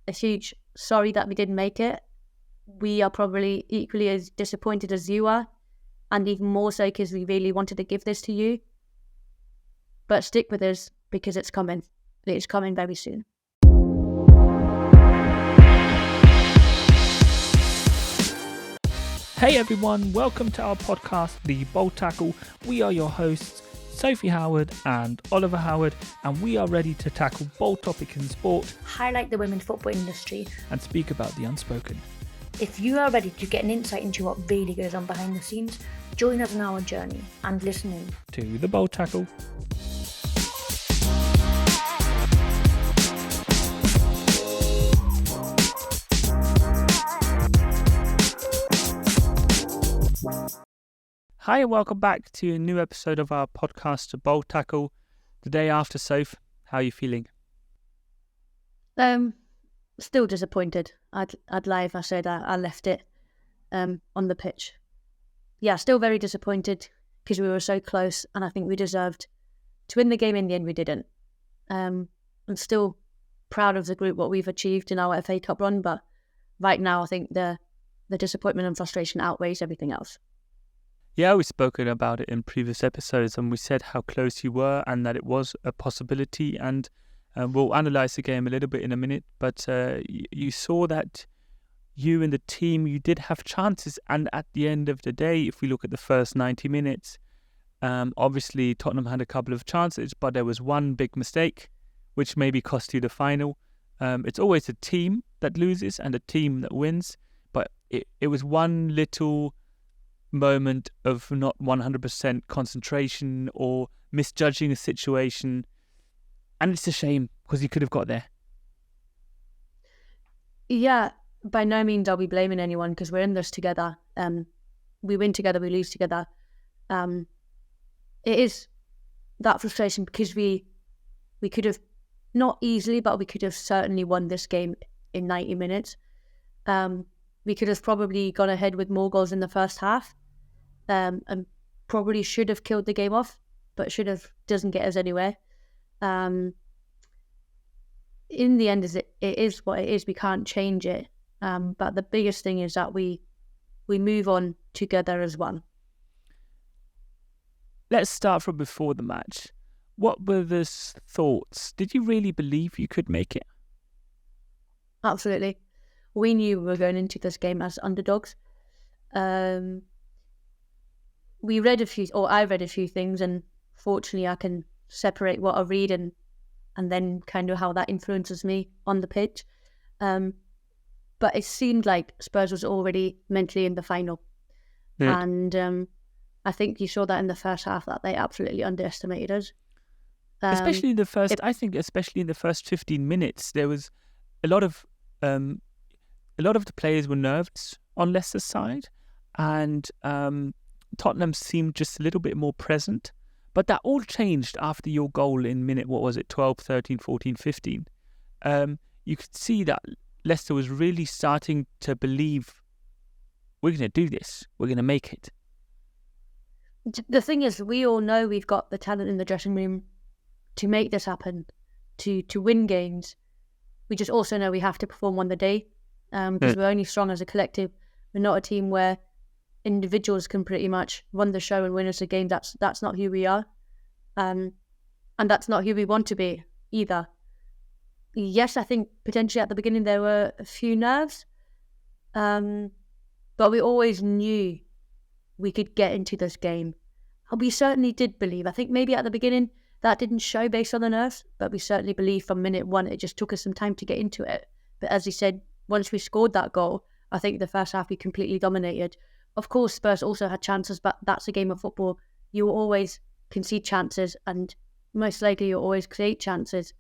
a huge sorry that we didn't make it. We are probably equally as disappointed as you are, and even more so because we really wanted to give this to you. But stick with us because it's coming. It's coming very soon. Hey everyone, welcome to our podcast, The Bold Tackle. We are your hosts, Sophie Howard and Oliver Howard, and we are ready to tackle bold topics in sport, highlight the women's football industry, and speak about the unspoken. If you are ready to get an insight into what really goes on behind the scenes, join us on our journey and listen in to The Bold Tackle. Hi and welcome back to a new episode of our podcast, The Bold Tackle. The day after, Soph, how are you feeling? Still disappointed. I'd lie if I said I left it on the pitch. Yeah, still very disappointed because we were so close and I think we deserved to win the game. In the end, we didn't. I'm still proud of the group, what we've achieved in our FA Cup run, but right now I think the disappointment and frustration outweighs everything else. Yeah, we've spoken about it in previous episodes and we said how close you were and that it was a possibility, and we'll analyse the game a little bit in a minute, but you saw that you and the team, you did have chances, and at the end of the day, if we look at the first 90 minutes, obviously Tottenham had a couple of chances, but there was one big mistake which maybe cost you the final. It's always a team that loses and a team that wins, but it was one little moment of not 100% concentration or misjudging a situation, and it's a shame because you could have got there. Yeah, by no means are we blaming anyone because we're in this together. We win together, we lose together. It is that frustration because we could have, not easily, but we could have certainly won this game in 90 minutes. We could have probably gone ahead with more goals in the first half, and probably should have killed the game off, but should have doesn't get us anywhere. In the end, it is what it is. We can't change it. But the biggest thing is that we move on together as one. Let's start from before the match. What were the thoughts? Did you really believe you could make it? Absolutely. We knew we were going into this game as underdogs. I read a few things, and fortunately I can separate what I read and then kind of how that influences me on the pitch. But it seemed like Spurs was already mentally in the final. Yeah. And I think you saw that in the first half, that they absolutely underestimated us. Especially in the first 15 minutes, there was a lot of the players were nervous on Leicester's side, and Tottenham seemed just a little bit more present. But that all changed after your goal in minute, 12, 13, 14, 15. You could see that Leicester was really starting to believe, we're going to do this, we're going to make it. The thing is, we all know we've got the talent in the dressing room to make this happen, to win games. We just also know we have to perform on the day, because we're only strong as a collective. We're not a team where individuals can pretty much run the show and win us a game. That's not who we are, and that's not who we want to be either. Yes, I think potentially at the beginning there were a few nerves, but we always knew we could get into this game. And we certainly did believe. I think maybe at the beginning that didn't show based on the nerves, but we certainly believed from minute one. It just took us some time to get into it. But as you said, once we scored that goal, I think the first half we completely dominated. Of course, Spurs also had chances, but that's a game of football. You will always concede chances, and most likely you'll always create chances.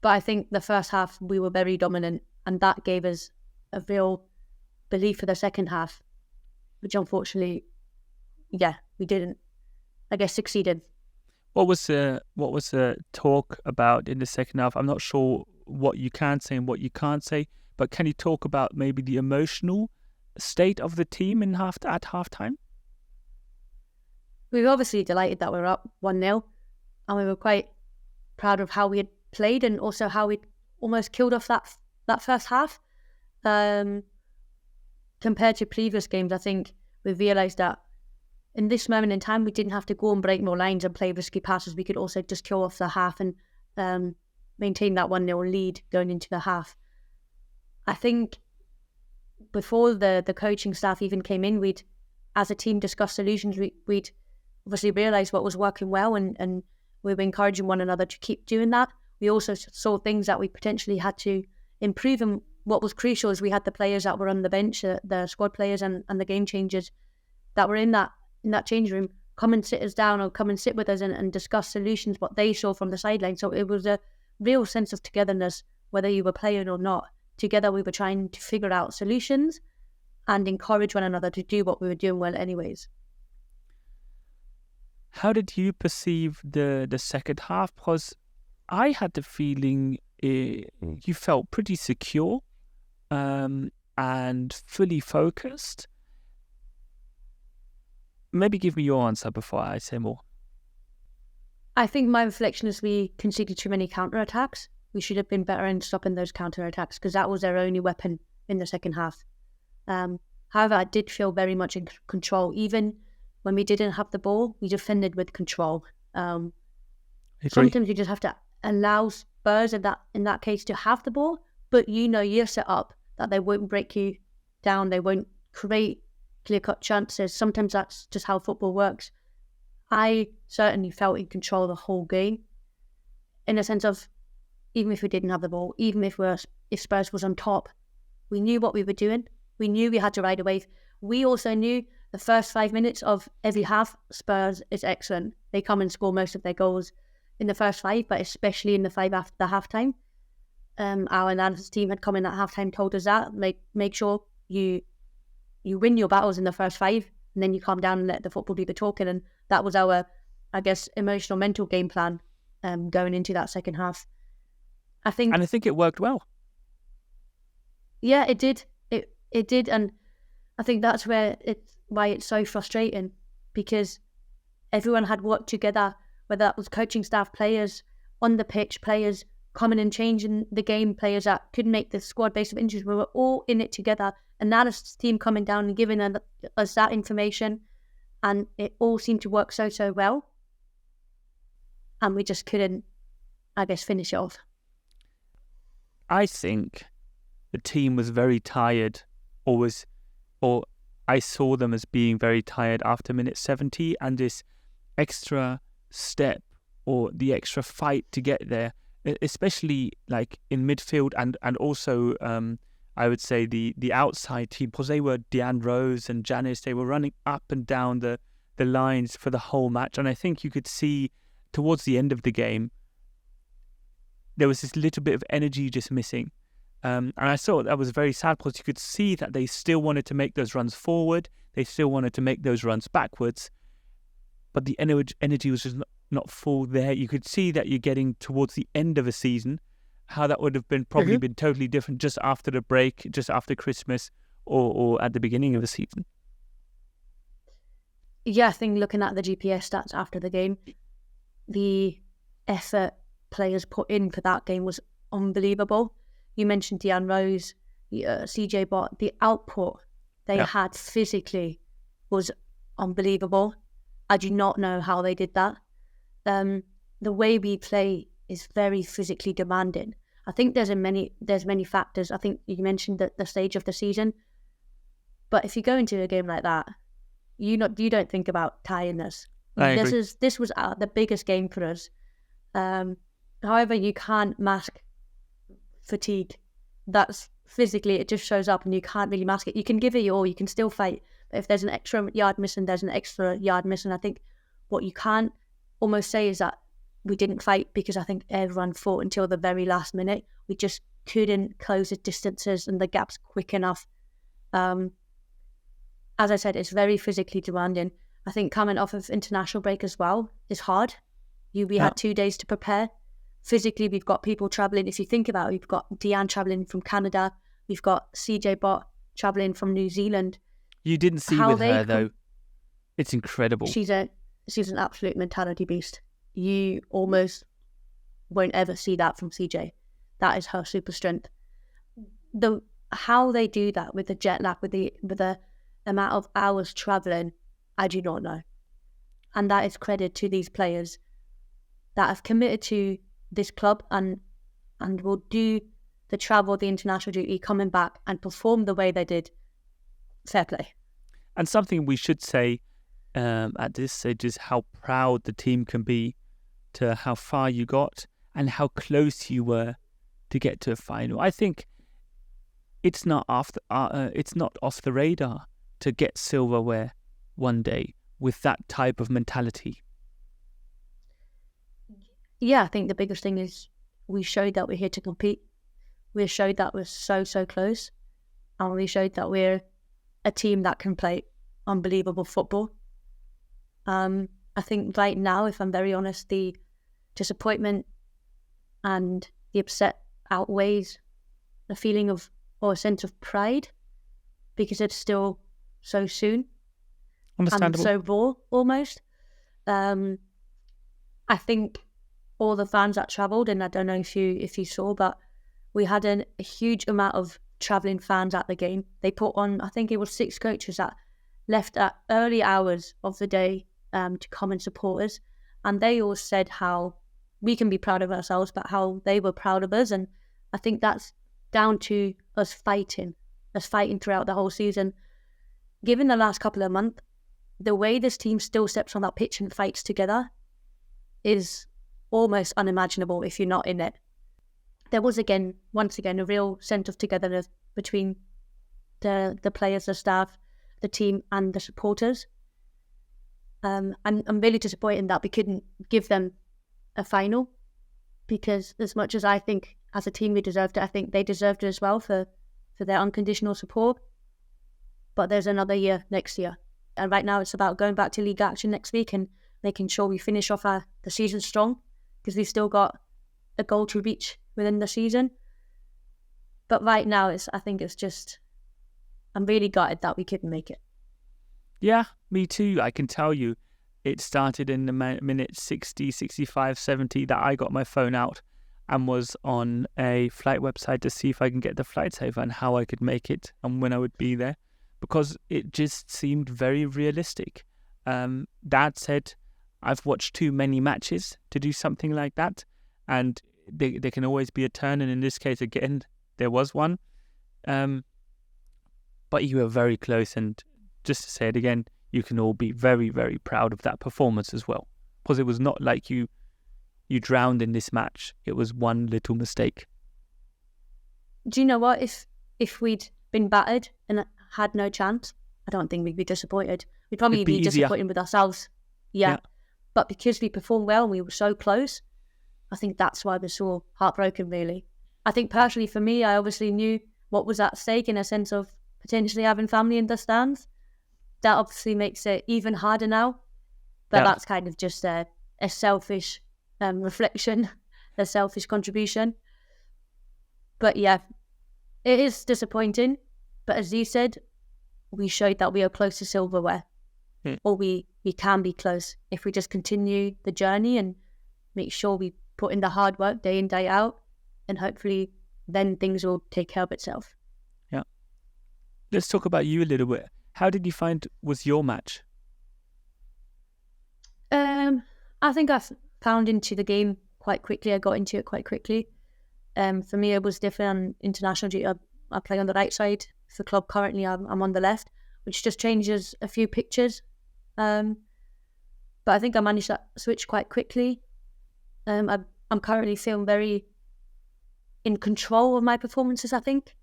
But I think the first half we were very dominant, and that gave us a real belief for the second half, which unfortunately, we didn't, succeeded. What was the talk about in the second half? I'm not sure what you can say and what you can't say, but can you talk about maybe the emotional state of the team at halftime? We were obviously delighted that we were up 1-0, and we were quite proud of how we had played and also how we almost killed off that first half. Compared to previous games, I think we've realised that in this moment in time, we didn't have to go and break more lines and play risky passes. We could also just kill off the half and maintain that 1-0 lead going into the half. I think before the coaching staff even came in, we'd, as a team, discuss solutions. We'd obviously realised what was working well, and we were encouraging one another to keep doing that. We also saw things that we potentially had to improve, and what was crucial is we had the players that were on the bench, the squad players and the game changers that were in that change room, come and sit us down or come and sit with us and discuss solutions, what they saw from the sideline. So it was a real sense of togetherness, whether you were playing or not. Together we were trying to figure out solutions and encourage one another to do what we were doing well anyways. How did you perceive the second half? Because I had the feeling you felt pretty secure and fully focused. Maybe give me your answer before I say more. I think my reflection is we conceded too many counter-attacks. We should have been better in stopping those counter-attacks because that was their only weapon in the second half. However, I did feel very much in control. Even when we didn't have the ball, we defended with control. Sometimes you just have to allow Spurs in that case to have the ball, but you're set up that they won't break you down. They won't create clear-cut chances. Sometimes that's just how football works. I certainly felt in control the whole game, in a sense of even if we didn't have the ball, even if Spurs was on top, we knew what we were doing. We knew we had to ride a wave. We also knew the first 5 minutes of every half, Spurs is excellent. They come and score most of their goals in the first 5, but especially in the 5 after the halftime. Our analysis team had come in at halftime, told us that make sure you win your battles in the first 5, and then you calm down and let the football do the talking. And that was our, I guess, emotional, mental game plan going into that second half. I think it worked well. Yeah, it did. It did, and I think that's why it's so frustrating, because everyone had worked together, whether that was coaching staff, players on the pitch, players coming and changing the game, players that couldn't make the squad based on injuries. We were all in it together. Analysis team coming down and giving us that information, and it all seemed to work so well. And we just couldn't, I guess, finish it off. I think the team was very tired, or I saw them as being very tired after minute 70, and this extra step or the extra fight to get there, especially like in midfield and also I would say the outside team, because they were Deanne Rose and Janice, they were running up and down the lines for the whole match. And I think you could see towards the end of the game, there was this little bit of energy just missing. And I thought that was very sad, because you could see that they still wanted to make those runs forward. They still wanted to make those runs backwards. But the energy was just not full there. You could see that you're getting towards the end of a season, how that would have been probably been totally different just after the break, just after Christmas, or at the beginning of the season. Yeah, I think looking at the GPS stats after the game, the effort players put in for that game was unbelievable. You mentioned Deanne Rose, CJ Bott. The output they had physically was unbelievable. I do not know how they did that. The way we play is very physically demanding. I think there's many factors. I think you mentioned the stage of the season, but if you go into a game like that, you don't think about tiredness. This was the biggest game for us. However, you can't mask fatigue. That's physically, it just shows up and you can't really mask it. You can give it your all, you can still fight, but if there's an extra yard missing, there's an extra yard missing. I think what you can't almost say is that we didn't fight, because I think everyone fought until the very last minute. We just couldn't close the distances and the gaps quick enough. As I said, it's very physically demanding. I think coming off of international break as well is hard. We had 2 days to prepare. Physically, we've got people travelling. If you think about it, we've got Deanne travelling from Canada. We've got CJ Bott travelling from New Zealand. You didn't see with her, though. It's incredible. She's an absolute mentality beast. You almost won't ever see that from CJ. that is her super strength. How they do that with the jet lag, with the amount of hours traveling, I do not know. And that is credit to these players that have committed to this club and will do the travel, the international duty, coming back and perform the way they did. Fair play. And something we should say at this stage is how proud the team can be to how far you got and how close you were to get to a final. I think it's not off the radar to get silverware one day with that type of mentality. Yeah, I think the biggest thing is we showed that we're here to compete. We showed that we're so close, and we showed that we're a team that can play unbelievable football. I think right now, if I'm very honest, the disappointment and the upset outweighs the feeling of, or a sense of pride, because it's still so soon. Understandable. And so raw, almost. I think all the fans that travelled, and I don't know if you saw, but we had a huge amount of travelling fans at the game. They put on, I think it was 6 coaches that left at early hours of the day to come and support us. And they all said how we can be proud of ourselves, but how they were proud of us. And I think that's down to us fighting throughout the whole season. Given the last couple of months, the way this team still steps on that pitch and fights together is almost unimaginable if you're not in it. There was once again a real sense of togetherness between the players, the staff, the team and the supporters. I'm really disappointed that we couldn't give them a final, because as much as I think as a team we deserved it, I think they deserved it as well for their unconditional support. But there's another year next year. And right now it's about going back to league action next week and making sure we finish off the season strong, because we've still got a goal to reach within the season. But right now, I think it's just, I'm really gutted that we couldn't make it. Yeah, me too. I can tell you, it started in the minute 60, 65, 70 that I got my phone out and was on a flight website to see if I can get the flight saver and how I could make it and when I would be there, because it just seemed very realistic. That said, I've watched too many matches to do something like that, and there can always be a turn, and in this case, again, there was one. But you were very close, and just to say it again, you can all be very, very proud of that performance as well, because it was not like you drowned in this match. It was one little mistake. Do you know what? If we'd been battered and had no chance, I don't think we'd be disappointed. We'd probably be disappointed with ourselves. Yeah. But because we performed well and we were so close, I think that's why we're so heartbroken, really. I think personally for me, I obviously knew what was at stake in a sense of potentially having family in the stands. That obviously makes it even harder now. But that's kind of just a selfish reflection, a selfish contribution. But yeah, it is disappointing. But as you said, we showed that we are close to silverware. Or we can be close if we just continue the journey and make sure we put in the hard work day in, day out, and hopefully then things will take care of itself. Yeah. Let's talk about you a little bit. How did you find was your match? I think I found into the game quite quickly. I got into it quite quickly. For me, it was different on international duty. I play on the right side. For club currently, I'm on the left, which just changes a few pictures. But I think I managed that switch quite quickly. I'm currently feeling very in control of my performances, I think.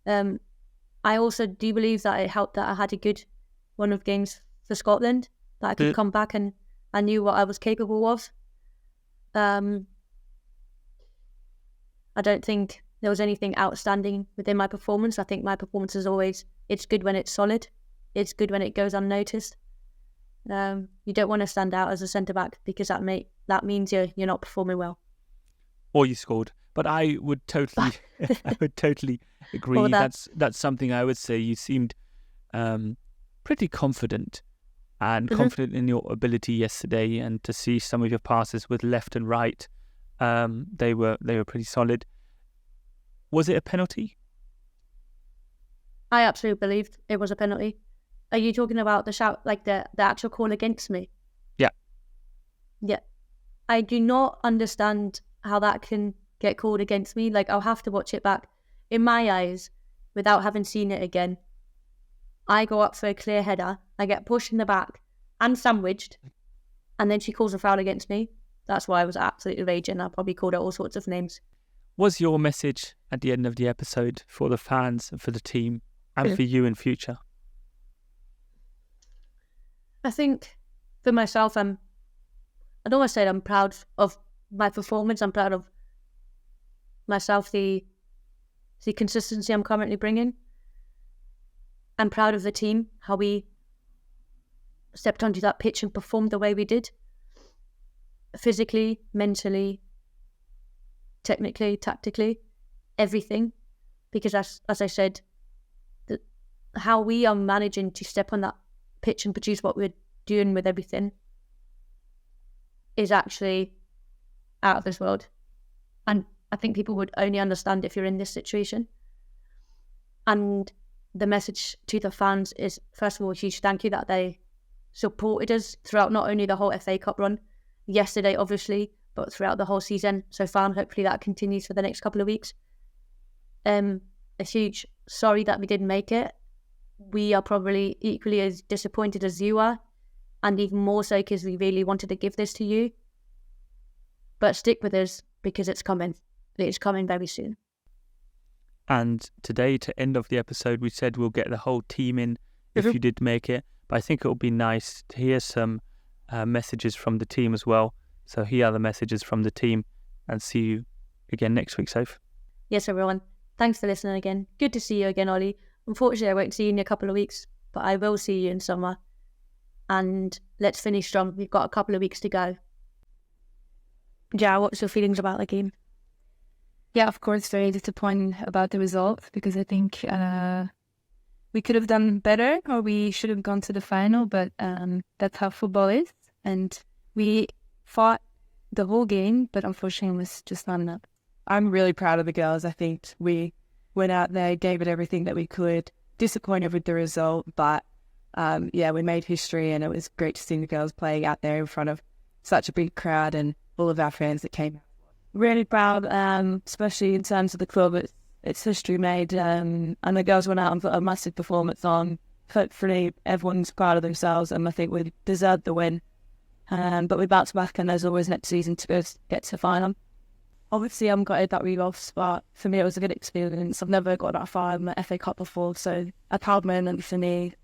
I also do believe that it helped that I had a good run of games for Scotland, that I could come back and I knew what I was capable of. I don't think there was anything outstanding within my performance. I think my performance is always, it's good when it's solid. It's good when it goes unnoticed. You don't want to stand out as a centre-back because that means you're not performing well. Or you scored. But I would totally agree. That's something I would say. You seemed pretty confident and confident in your ability yesterday, and to see some of your passes with left and right, they were pretty solid. Was it a penalty? I absolutely believed it was a penalty. Are you talking about the shout, like the actual call against me? Yeah. Yeah. I do not understand how that can get called against me. Like, I'll have to watch it back. In my eyes, without having seen it again, I go up for a clear header, I get pushed in the back and sandwiched, and then she calls a foul against me. That's why I was absolutely raging. I probably called her all sorts of names. Was your message at the end of the episode for the fans and for the team and for you in future? I think for myself, I'd almost say I'm proud of my performance. I'm proud of myself, the consistency I'm currently bringing. I'm proud of the team, how we stepped onto that pitch and performed the way we did. Physically, mentally, technically, tactically, everything. Because as I said, how we are managing to step on that pitch and produce what we're doing with everything is actually out of this world. And I think people would only understand if you're in this situation. And the message to the fans is, first of all, a huge thank you that they supported us throughout not only the whole FA Cup run, yesterday obviously, but throughout the whole season so far, and hopefully that continues for the next couple of weeks. A huge sorry that we didn't make it. We are probably equally as disappointed as you are, and even more so because we really wanted to give this to you. But stick with us because it's coming. It's coming very soon. And today, to end off the episode, we said we'll get the whole team in if you did make it. But I think it would be nice to hear some messages from the team as well. So here are the messages from the team, and see you again next week, Soph. Yes, everyone. Thanks for listening again. Good to see you again, Ollie. Unfortunately, I won't see you in a couple of weeks, but I will see you in summer. And let's finish strong. We've got a couple of weeks to go. Ja, what's your feelings about the game? Yeah, of course, very disappointed about the result, because I think we could have done better, or we should have gone to the final, but that's how football is. And we fought the whole game, but unfortunately it was just not enough. I'm really proud of the girls. I think we went out there, gave it everything that we could. Disappointed with the result, but we made history, and it was great to see the girls playing out there in front of such a big crowd and all of our fans that came out. Really proud, especially in terms of the club. It's history made, and the girls went out and put a massive performance on. Hopefully everyone's proud of themselves, and I think we deserved the win. But we bounced back, and there's always next season to get to the final. Obviously, I'm gutted that we lost, but for me, it was a good experience. I've never got that far in the FA Cup before, so a proud moment for me.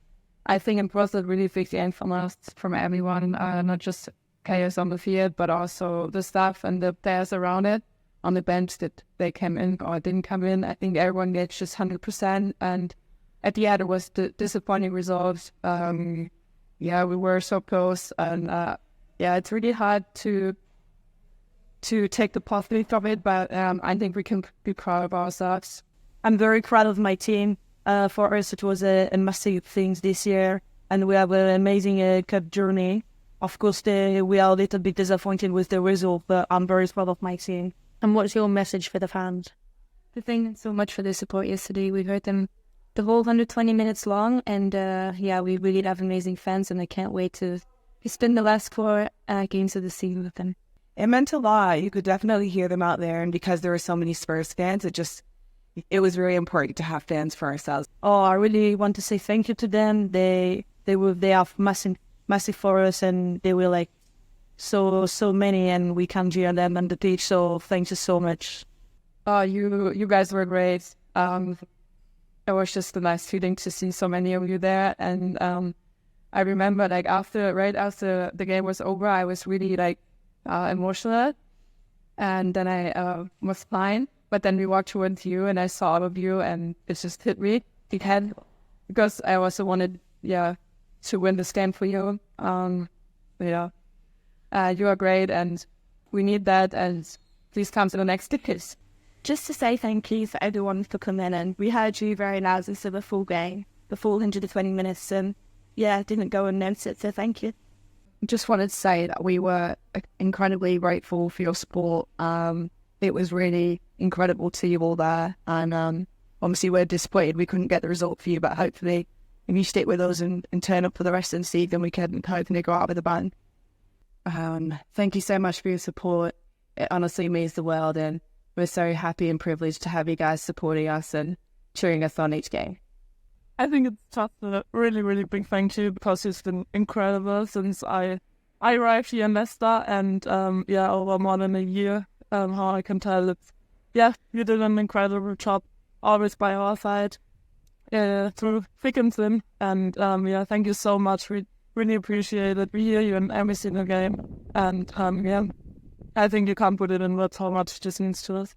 I think it was a really big game from us, from everyone, not just players on the field, but also the staff and the players around it on the bench, that they came in or didn't come in. I think everyone gave just 100%, and at the end, it was the disappointing result. We were so close, and it's really hard to take the positive from it, but I think we can be proud of ourselves. I'm very proud of my team. For us, it was a massive thing this year, and we have an amazing cup journey. Of course, we are a little bit disappointed with the result, but I'm very proud of my team. And what's your message for the fans? Thank them so much for the support yesterday. We heard them the whole 120 minutes long, and we really have amazing fans, and I can't wait to spend the last 4 games of the season with them. It meant a lot. You could definitely hear them out there, and because there were so many Spurs fans, it was very important to have fans for ourselves. Oh, I really want to say thank you to them. They are massive for us, and they were like so many, and we can cheer them on the pitch. So thank you so much. Oh, you guys were great. It was just a nice feeling to see so many of you there, and I remember right after the game was over, I was really emotional, and then I was fine. But then we walked towards you, and I saw all of you, and it just hit me again, because I also wanted to win this game for you. You are great, and we need that, and please come to the next tickets. Just to say thank you for everyone for coming in, and we heard you very loudly for the full game, the full 120 minutes, and didn't go unnoticed, so thank you. Just wanted to say that we were incredibly grateful for your support. It was really incredible to you all there. And obviously we're disappointed we couldn't get the result for you, but hopefully if you stick with us and turn up for the rest of the season, we can hopefully go out with a bang. Thank you so much for your support. It honestly means the world, and we're so happy and privileged to have you guys supporting us and cheering us on each game. I think it's just a really, really big thank you, because it's been incredible since I arrived here in Leicester, and over more than a year. How I can tell, you did an incredible job, always by our side, through thick and thin. And thank you so much. We really appreciate it. We hear you in every single game, and I think you can't put it in words how much this means to us.